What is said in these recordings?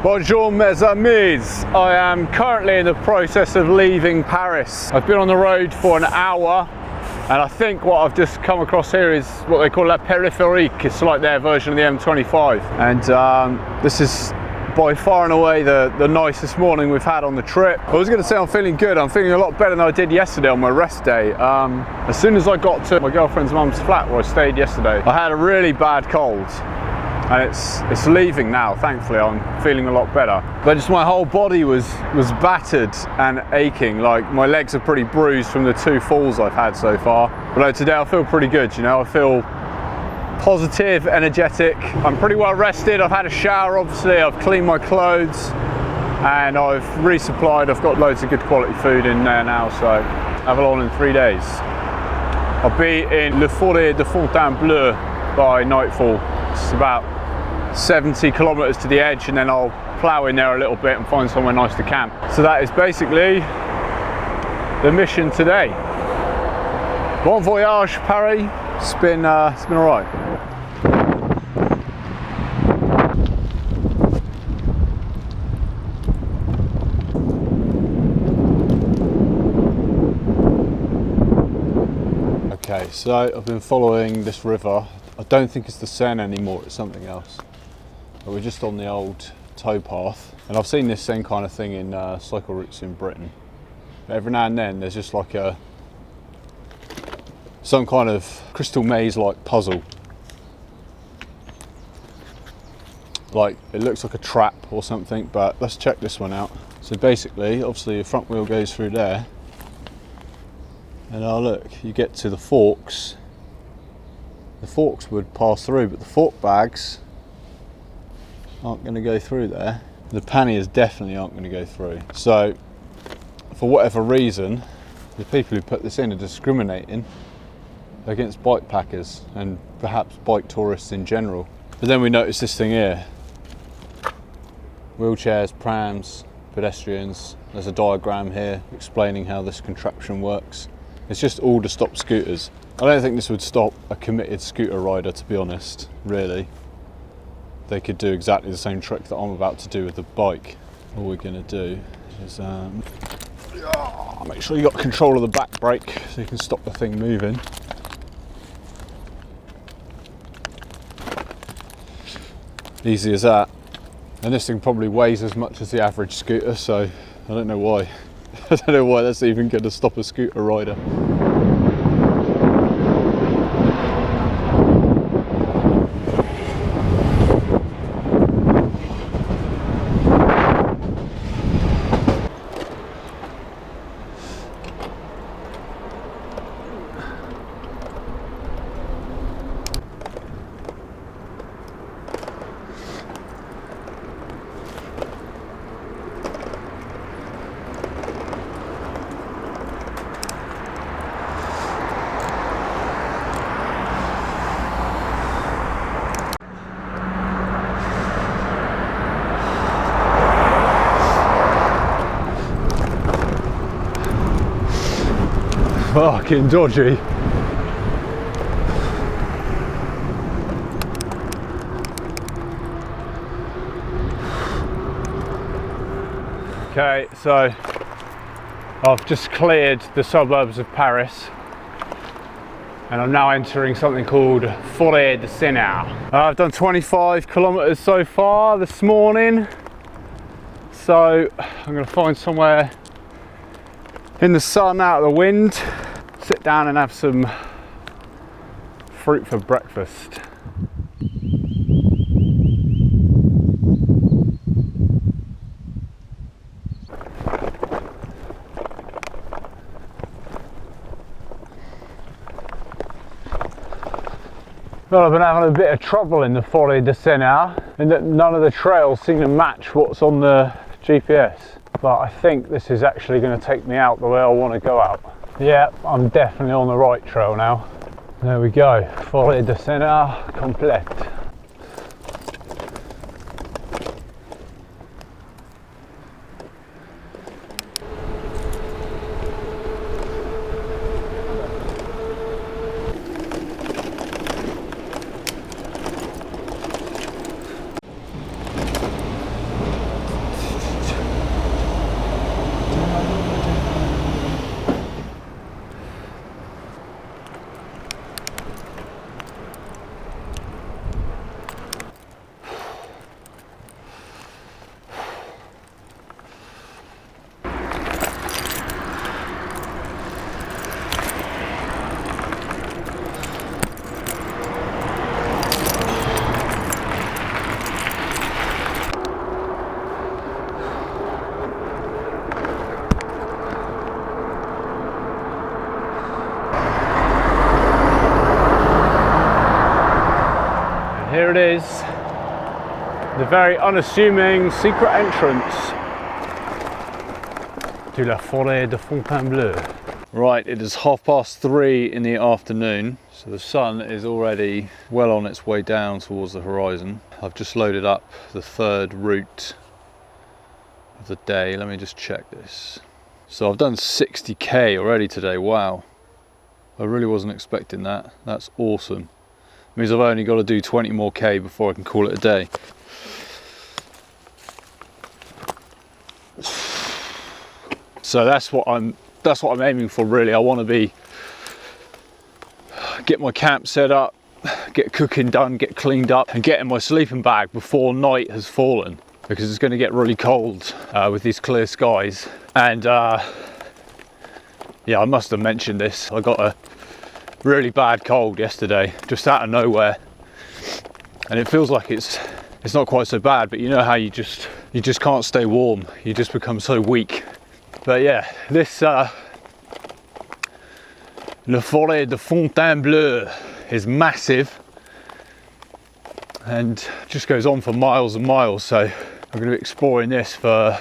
Bonjour mes amis, I am currently in the process of leaving Paris. I've been on the road for an hour and I think what I've just come across here is what they call la périphérique. It's like their version of the M25, and this is by far and away the nicest morning we've had on the trip. I was going to say I'm feeling good. I'm feeling a lot better than I did yesterday on my rest day. As soon as I got to my girlfriend's mum's flat where I stayed yesterday, I had a really bad cold. And it's leaving now, thankfully. I'm feeling a lot better. But just my whole body was battered and aching. Like, my legs are pretty bruised from the 2 falls I've had so far. But today I feel pretty good, you know. I feel positive, energetic. I'm pretty well rested. I've had a shower, obviously. I've cleaned my clothes and I've resupplied. I've got loads of good quality food in there now, so have it all in 3 days. I'll be in Le Forêt de Fontainebleau by nightfall. It's about 70 kilometers to the edge, and then I'll plough in there a little bit and find somewhere nice to camp. So that is basically the mission today. Bon voyage, Paris. It's been all right. Okay, so I've been following this river. I don't think it's the Seine anymore, it's something else. But we're just on the old towpath, and I've seen this same kind of thing in cycle routes in Britain. But every now and then there's just like some kind of crystal maze-like puzzle. Like, it looks like a trap or something, but let's check this one out. So basically, obviously your front wheel goes through there, and oh look, you get to the forks. The forks would pass through, but the fork bags aren't going to go through there. The panniers definitely aren't going to go through. So, for whatever reason, the people who put this in are discriminating against bike packers and perhaps bike tourists in general. But then we notice this thing here. Wheelchairs, prams, pedestrians. There's a diagram here explaining how this contraption works. It's just all to stop scooters. I don't think this would stop a committed scooter rider, to be honest, really. They could do exactly the same trick that I'm about to do with the bike. All we're going to do is make sure you got control of the back brake so you can stop the thing moving. Easy as that. And this thing probably weighs as much as the average scooter, so I don't know why. I don't know why that's even going to stop a scooter rider. Fucking dodgy. Okay, so I've just cleared the suburbs of Paris and I'm now entering something called Forêt de Seine. I've done 25 kilometers so far this morning, so I'm going to find somewhere in the sun, out of the wind, sit down and have some fruit for breakfast. Well, I've been having a bit of trouble in the Forêt de Seine, in that none of the trails seem to match what's on the GPS. But I think this is actually going to take me out the way I want to go out. Yeah, I'm definitely on the right trail now. There we go, Forêt de Seine complète. it is, the very unassuming secret entrance to la forêt de Fontainebleau. Right, it is 3:30 in the afternoon, so the sun is already well on its way down towards the horizon. I've just loaded up the third route of the day. Let me just check this. So I've done 60k already today. Wow, I really wasn't expecting that. That's awesome. It means I've only got to do 20 more k before I can call it a day. So that's what I'm aiming for, really. I want to get my camp set up, get cooking done, get cleaned up, and get in my sleeping bag before night has fallen, because it's going to get really cold with these clear skies. And yeah, I must have mentioned this. I got a really bad cold yesterday, just out of nowhere, and it feels like it's not quite so bad. But you know how you just can't stay warm. You just become so weak. But yeah, this Le Forêt de Fontainebleau is massive and just goes on for miles and miles. So I'm going to be exploring this for,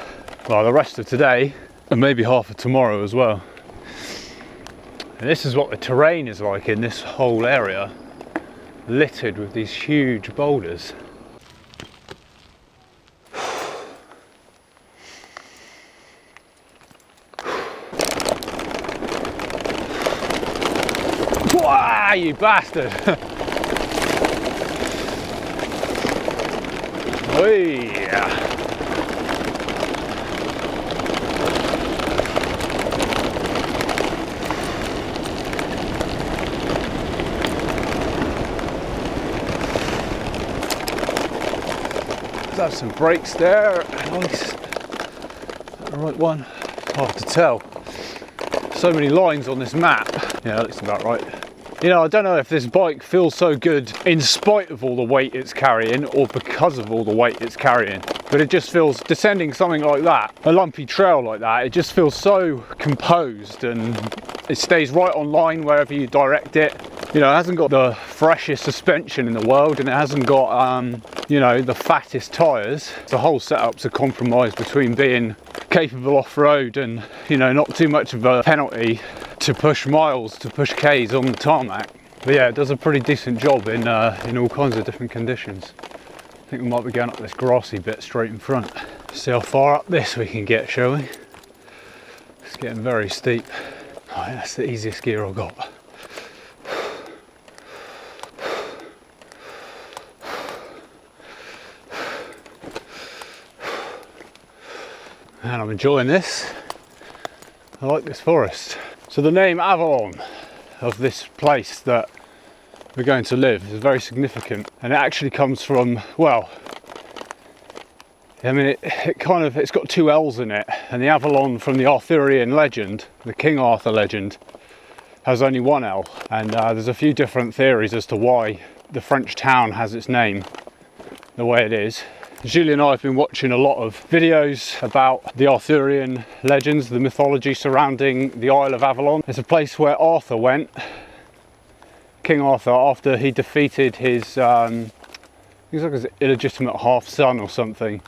well, the rest of today and maybe half of tomorrow as well. And this is what the terrain is like in this whole area, littered with these huge boulders. Wow, you bastard! Oh yeah! Let's have some brakes there. Nice. The right one. Hard to tell. So many lines on this map. Yeah, that looks about right. You know, I don't know if this bike feels so good in spite of all the weight it's carrying or because of all the weight it's carrying, but it just feels, descending something like that, a lumpy trail like that, it just feels so composed and it stays right on line wherever you direct it. You know, it hasn't got the freshest suspension in the world, and it hasn't got, you know, the fattest tyres. The whole setup's a compromise between being capable off-road and, you know, not too much of a penalty to push miles, to push Ks on the tarmac. But yeah, it does a pretty decent job in all kinds of different conditions. I think we might be going up this grassy bit straight in front. See how far up this we can get, shall we? It's getting very steep. Oh, that's the easiest gear I've got. And I'm enjoying this. I like this forest. So the name Avalon of this place that we're going to live is very significant, and it actually comes from, well, I mean, it's got two L's in it, and the Avalon from the Arthurian legend, the King Arthur legend, has only one L, and there's a few different theories as to why the French town has its name the way it is. Julie and I have been watching a lot of videos about the Arthurian legends, the mythology surrounding the Isle of Avalon. It's a place where Arthur went, King Arthur, after he defeated his, he's like his illegitimate half-son or something,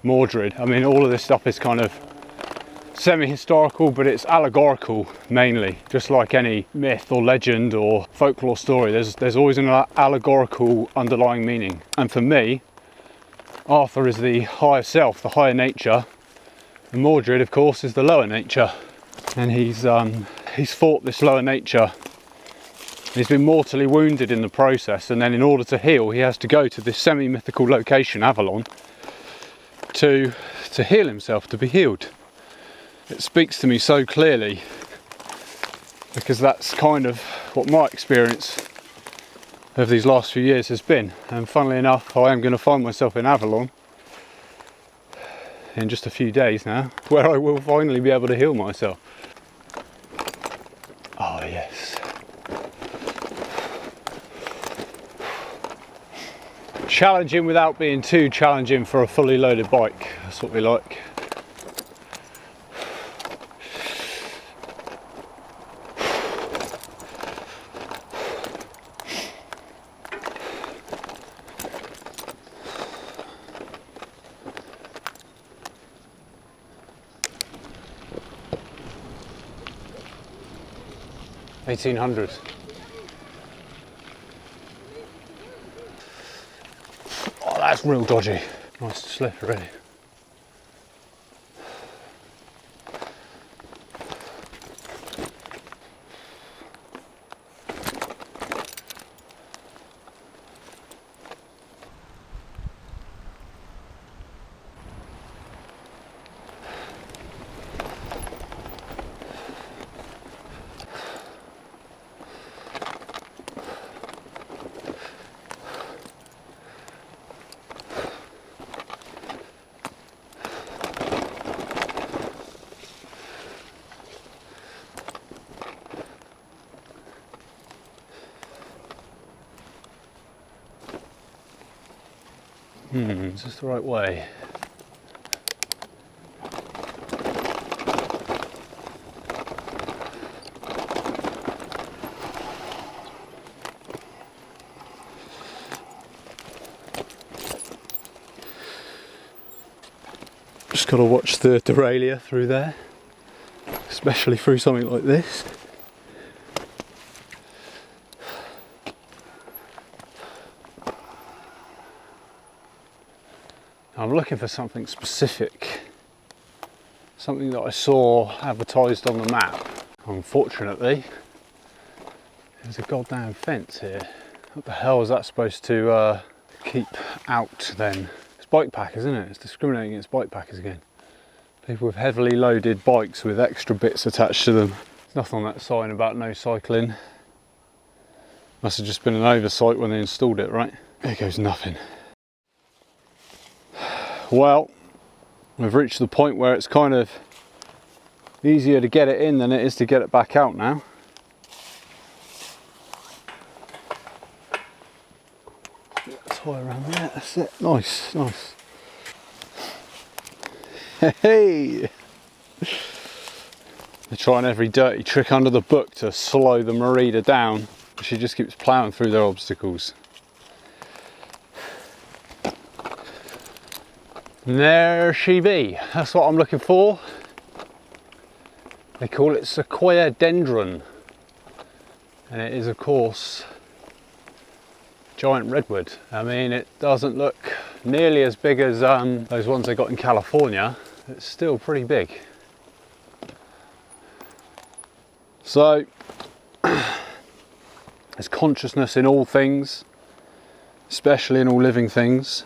Mordred. I mean, all of this stuff is kind of semi-historical, but it's allegorical mainly. Just like any myth or legend or folklore story, there's always an allegorical underlying meaning. And for me, Arthur is the higher self, the higher nature, and Mordred, of course, is the lower nature. And he's fought this lower nature. He's been mortally wounded in the process, and then in order to heal, he has to go to this semi-mythical location, Avalon, to heal himself, to be healed. It speaks to me so clearly, because that's kind of what my experience of these last few years has been. And funnily enough, I am going to find myself in Avalon in just a few days now, where I will finally be able to heal myself. Oh yes. Challenging without being too challenging for a fully loaded bike. That's what we like. 1800. Oh, that's real dodgy. Nice and slippery. Is this the right way? Just got to watch the derailleur through there, especially through something like this. I'm looking for something specific, something that I saw advertised on the map. Unfortunately, there's a goddamn fence here. What the hell is that supposed to keep out then? It's bike packers, isn't it? It's discriminating against bike packers again. People with heavily loaded bikes with extra bits attached to them. There's nothing on that sign about no cycling. Must have just been an oversight when they installed it, right? There goes nothing. Well, we've reached the point where it's kind of easier to get it in than it is to get it back out now. Tie around there, that's it. Nice, nice. Hey! They're trying every dirty trick under the book to slow the Merida down. She just keeps ploughing through their obstacles. And there she be. That's what I'm looking for. They call it Sequoia dendron, and it is, of course, giant redwood. I mean, it doesn't look nearly as big as those ones they got in California. It's still pretty big. So there's consciousness in all things, especially in all living things.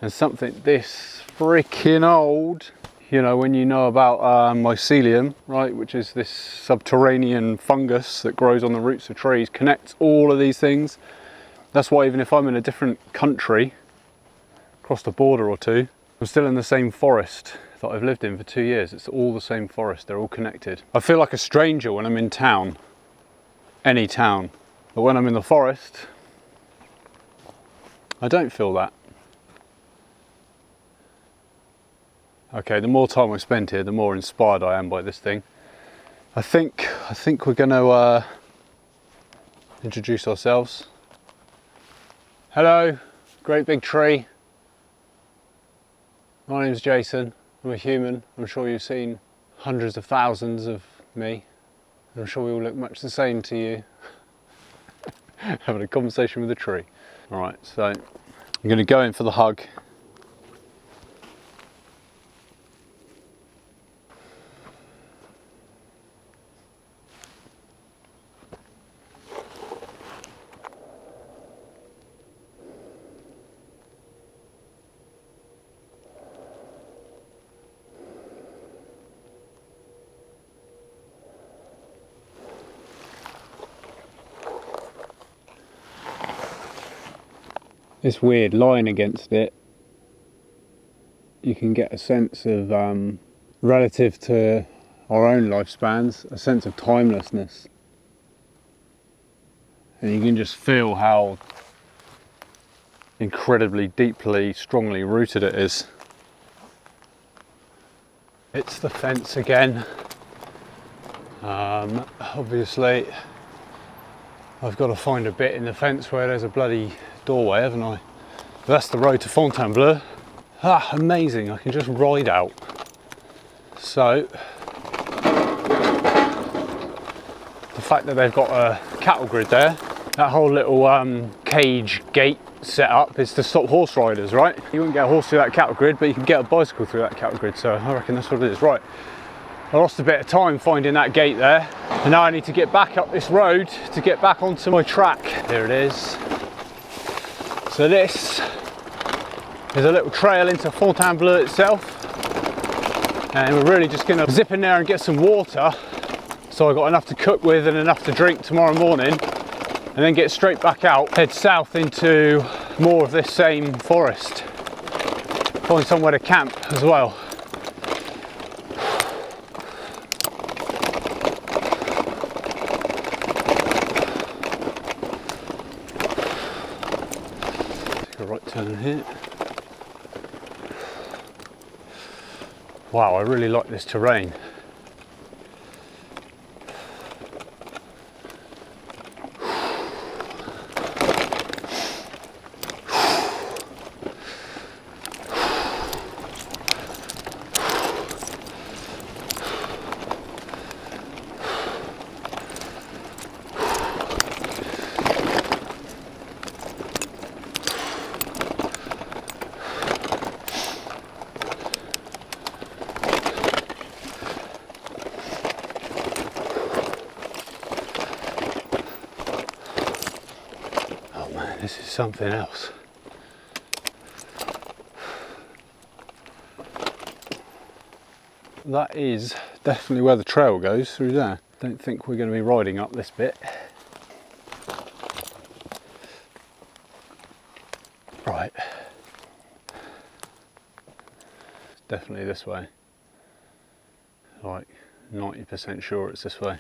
And something this freaking old, you know, when you know about mycelium, right, which is this subterranean fungus that grows on the roots of trees, connects all of these things. That's why even if I'm in a different country, across the border or two, I'm still in the same forest that I've lived in for 2 years. It's all the same forest, they're all connected. I feel like a stranger when I'm in town, any town, but when I'm in the forest, I don't feel that. Okay, the more time I spend here, the more inspired I am by this thing. I think we're going to introduce ourselves. Hello, great big tree. My name's Jason. I'm a human. I'm sure you've seen hundreds of thousands of me. I'm sure we all look much the same to you. Having a conversation with a tree. All right, so I'm going to go in for the hug. It's weird, lying against it, you can get a sense of, relative to our own lifespans, a sense of timelessness. And you can just feel how incredibly, deeply, strongly rooted it is. It's the fence again. Obviously, I've got to find a bit in the fence where there's a bloody doorway, haven't I? But that's the road to Fontainebleau. Ah, amazing, I can just ride out. So, the fact that they've got a cattle grid there, that whole little cage gate set up is to stop horse riders, right? You wouldn't get a horse through that cattle grid, but you can get a bicycle through that cattle grid, so I reckon that's what it is. Right, I lost a bit of time finding that gate there, and now I need to get back up this road to get back onto my track. Here it is. So this is a little trail into Fontainebleau itself, and we're really just going to zip in there and get some water, so I've got enough to cook with and enough to drink tomorrow morning, and then get straight back out, head south into more of this same forest, find somewhere to camp as well. Take a right turn here. Wow, I really like this terrain. This is something else. That is definitely where the trail goes, through there. Don't think we're going to be riding up this bit. Right. It's definitely this way. Like 90% sure it's this way.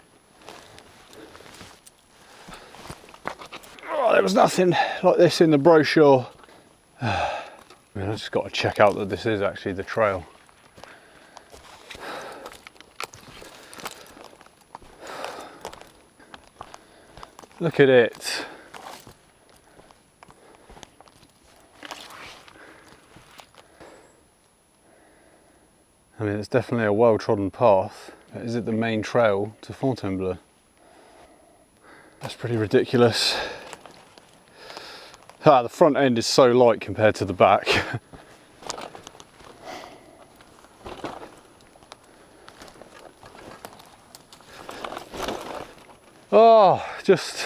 There was nothing like this in the brochure. I mean, I just got to check out that this is actually the trail. Look at it. I mean, it's definitely a well-trodden path. But is it the main trail to Fontainebleau? That's pretty ridiculous. Ah, the front end is so light compared to the back. Oh, just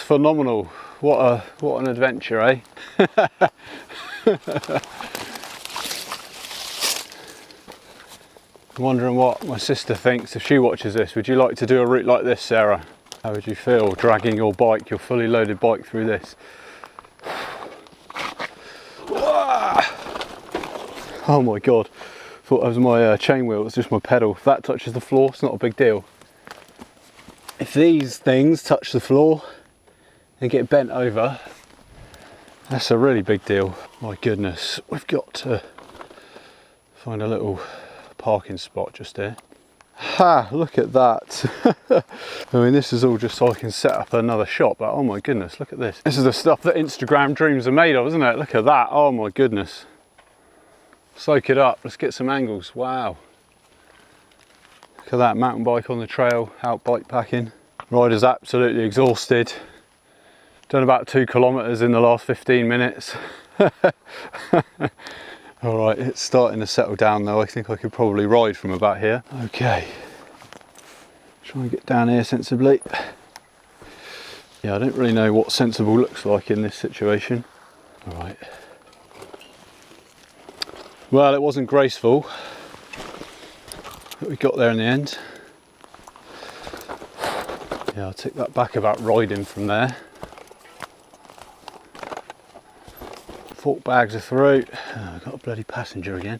phenomenal. What an adventure, eh? I'm wondering what my sister thinks if she watches this. Would you like to do a route like this, Sarah? How would you feel dragging your bike, your fully loaded bike, through this? Oh my god, thought that was my chain wheel. It's just my pedal. If that touches the floor, it's not a big deal. If these things touch the floor and get bent over, that's a really big deal. My goodness, we've got to find a little parking spot just here. Ha, look at that. I mean, this is all just so I can set up another shop, but oh my goodness, look at this. This is the stuff that Instagram dreams are made of, isn't it? Look at that, oh my goodness. Soak it up, let's get some angles, wow. Look at that, mountain bike on the trail, out bike packing. Rider's absolutely exhausted. Done about 2 kilometers in the last 15 minutes. All right, it's starting to settle down though. I think I could probably ride from about here. Okay, try and get down here sensibly. Yeah, I don't really know what sensible looks like in this situation. All right. Well, it wasn't graceful, but we got there in the end. Yeah, I'll take that back about riding from there. Fork bags are through. Oh, I've got a bloody passenger again.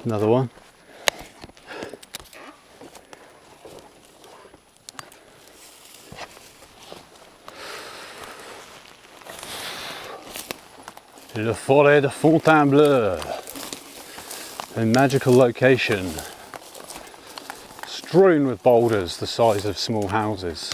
Another one. Le Forêt de Fontainebleau, a magical location, strewn with boulders the size of small houses.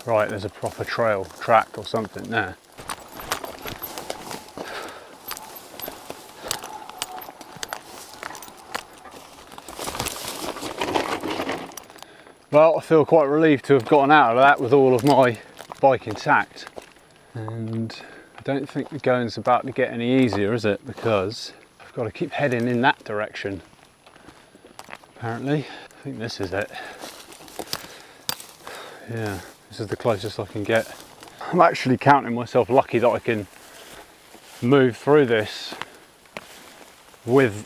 Right, there's a proper trail, track or something there. Well, I feel quite relieved to have gotten out of that with all of my bike intact. And I don't think the going's about to get any easier, is it? Because I've got to keep heading in that direction. Apparently, I think this is it. Yeah, this is the closest I can get. I'm actually counting myself lucky that I can move through this with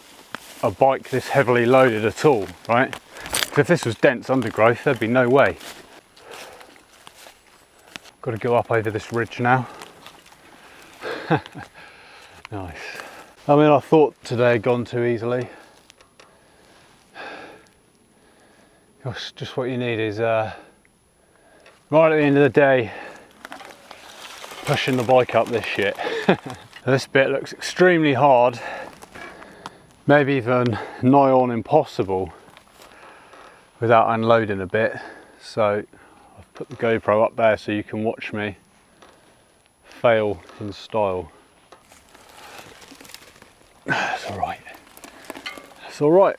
a bike this heavily loaded at all, right? If this was dense undergrowth, there'd be no way. Got to go up over this ridge now. Nice. I mean, I thought today had gone too easily. Gosh, just what you need is, right at the end of the day, pushing the bike up this shit. This bit looks extremely hard, maybe even nigh on impossible without unloading a bit. So I've put the GoPro up there so you can watch me fail in style. It's alright. It's alright.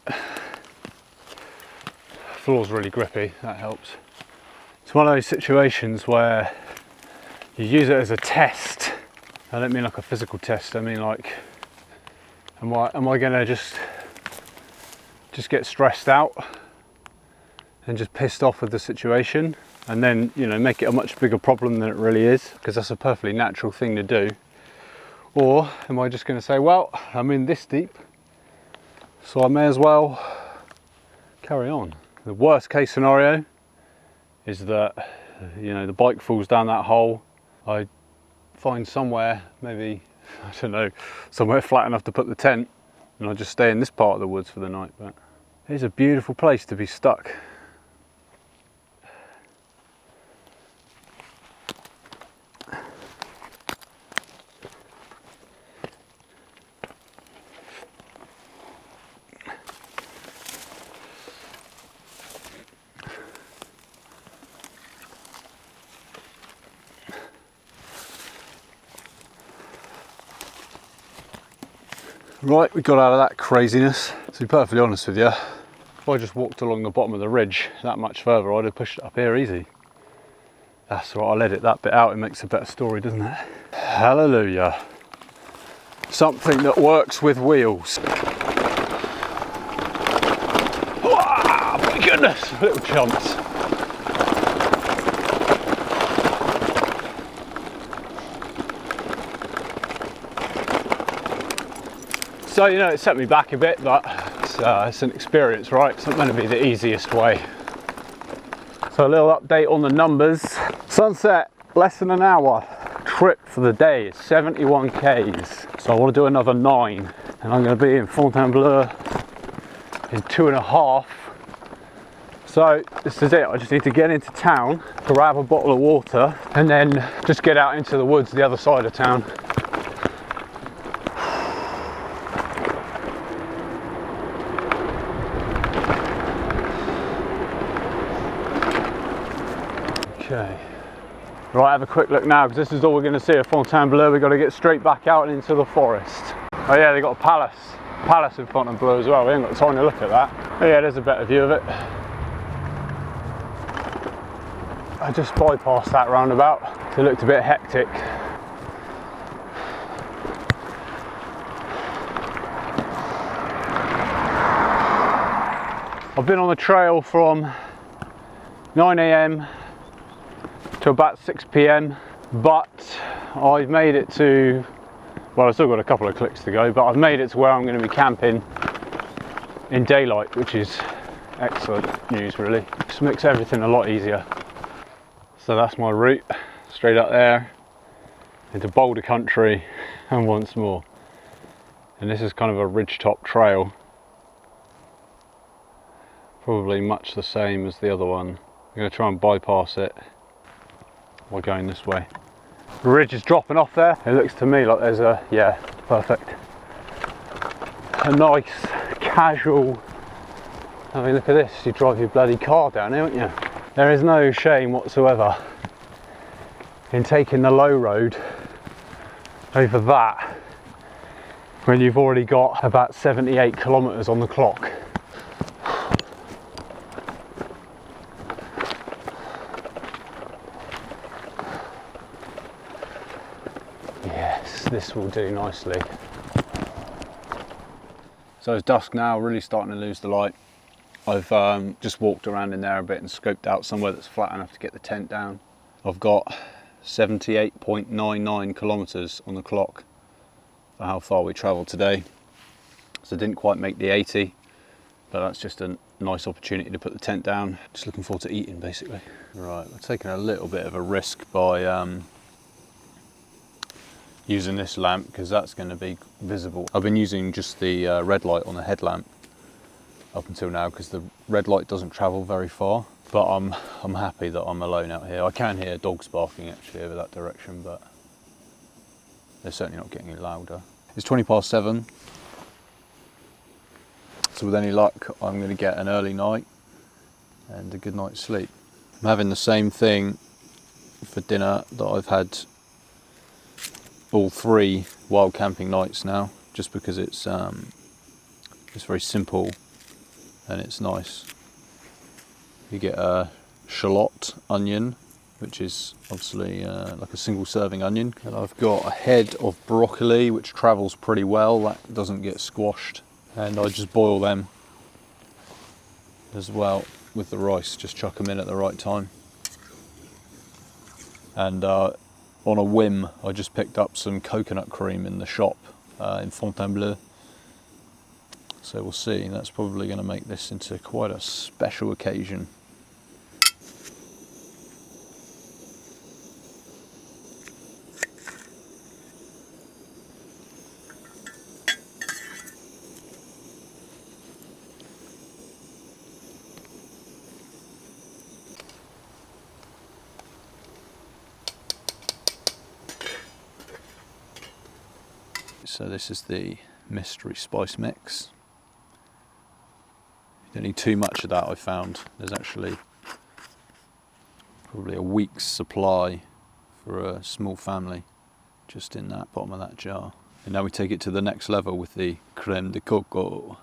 Floor's really grippy, that helps. It's one of those situations where you use it as a test. I don't mean like a physical test, I mean like, am I gonna just get stressed out and just pissed off with the situation, and then, you know, make it a much bigger problem than it really is, because that's a perfectly natural thing to do? Or am I just going to say, well, I'm in this deep, so I may as well carry on? The worst case scenario is that, you know, the bike falls down that hole, I find somewhere, maybe, I don't know, somewhere flat enough to put the tent, and I just stay in this part of the woods for the night. But it's a beautiful place to be stuck. Right, we got out of that craziness. To be perfectly honest with you, if I just walked along the bottom of the ridge that much further, I'd have pushed it up here easy. That's right, I'll edit that bit out, it makes a better story, doesn't it? Hallelujah. Something that works with wheels. Oh my goodness, little chumps. So, you know, it set me back a bit, but it's an experience, right? It's not going to be the easiest way. So a little update on the numbers. Sunset, less than an hour. Trip for the day is 71 Ks. So I want to do another 9. And I'm going to be in Fontainebleau in 2.5. So this is it. I just need to get into town, grab a bottle of water, and then just get out into the woods the other side of town. Okay, right, have a quick look now, because this is all we're going to see of Fontainebleau. We've got to get straight back out into the forest. Oh yeah, they've got a palace in Fontainebleau as well. We haven't got time to look at that. Oh yeah, there's a better view of it. I just bypassed that roundabout. It looked a bit hectic. I've been on the trail from 9 AM to about 6 PM, but I've made it to, well, I've still got a couple of clicks to go, but I've made it to where I'm going to be camping in daylight, which is excellent news, really. Just makes everything a lot easier. So that's my route, straight up there into boulder country and once more. And this is kind of a ridgetop trail, probably much the same as the other one. I'm going to try and bypass it while going this way. The ridge is dropping off there. It looks to me like there's a, yeah, perfect, a nice casual, I mean, look at this, you drive your bloody car down here, won't you? There is no shame whatsoever in taking the low road over that when you've already got about 78 kilometers on the clock. Yes, this will do nicely. So it's dusk now, really starting to lose the light. I've just walked around in there a bit and scoped out somewhere that's flat enough to get the tent down. I've got 78.99 kilometers on the clock for how far we travelled today. So I didn't quite make the 80, but that's just a nice opportunity to put the tent down. Just looking forward to eating, basically. Right, we're taking a little bit of a risk by using this lamp, because that's going to be visible. I've been using just the red light on the headlamp up until now, because the red light doesn't travel very far. But I'm happy that I'm alone out here. I can hear dogs barking actually over that direction, but they're certainly not getting any louder. It's 7:20, so with any luck I'm going to get an early night and a good night's sleep. I'm having the same thing for dinner that I've had all 3 wild camping nights now, just because it's very simple and it's nice. You get a shallot onion, which is obviously like a single serving onion. And I've got a head of broccoli, which travels pretty well, that doesn't get squashed. And I just boil them as well with the rice, just chuck them in at the right time. And on a whim, I just picked up some coconut cream in the shop in Fontainebleau. So we'll see, that's probably going to make this into quite a special occasion. So this is the mystery spice mix. You don't need too much of that, I found. There's actually probably a week's supply for a small family just in that bottom of that jar. And now we take it to the next level with the crème de coco.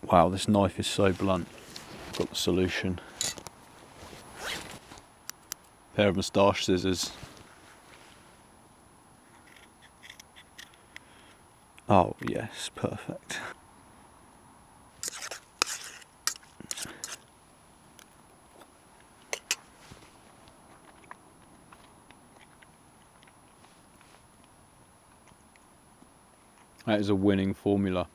Wow, this knife is so blunt. I've got the solution. Pair of moustache scissors. Oh yes, perfect. That is a winning formula.